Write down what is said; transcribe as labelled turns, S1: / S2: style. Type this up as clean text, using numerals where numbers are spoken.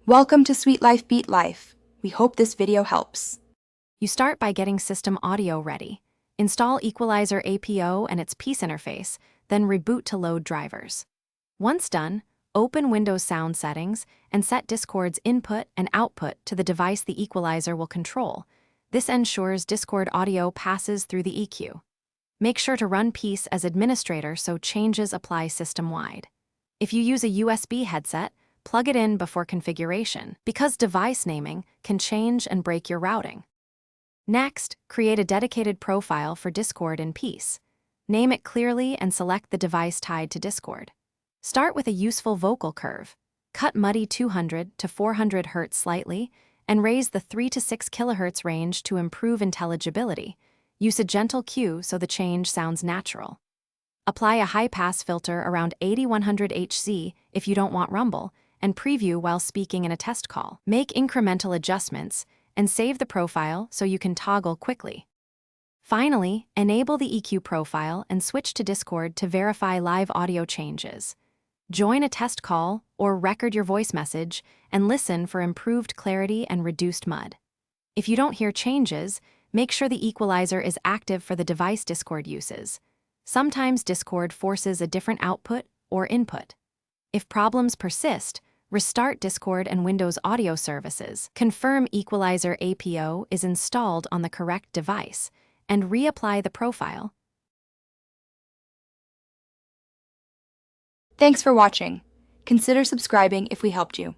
S1: Welcome to Sweet Life Beat Life. We hope this video helps.
S2: You start by getting system audio ready. Install Equalizer APO and its piece interface, then reboot to load drivers. Once done, open Windows Sound Settings and set Discord's input and output to the device the equalizer will control. This ensures Discord audio passes through the EQ. Make sure to run piece as administrator so changes apply system-wide. If you use a USB headset, plug it in before configuration, because device naming can change and break your routing. Next, create a dedicated profile for Discord in piece. Name it clearly and select the device tied to Discord. Start with a useful vocal curve. Cut muddy 200 to 400 Hz slightly, and raise the 3 to 6 kHz range to improve intelligibility. Use a gentle cue so the change sounds natural. Apply a high-pass filter around 8100 Hz if you don't want rumble, and preview while speaking in a test call. Make incremental adjustments and save the profile so you can toggle quickly. Finally, enable the EQ profile and switch to Discord to verify live audio changes. Join a test call or record your voice message and listen for improved clarity and reduced mud. If you don't hear changes, make sure the equalizer is active for the device Discord uses. Sometimes Discord forces a different output or input. If problems persist, restart Discord and Windows Audio Services, confirm Equalizer APO is installed on the correct device, and reapply the profile.
S1: Thanks for watching. Consider subscribing if we helped you.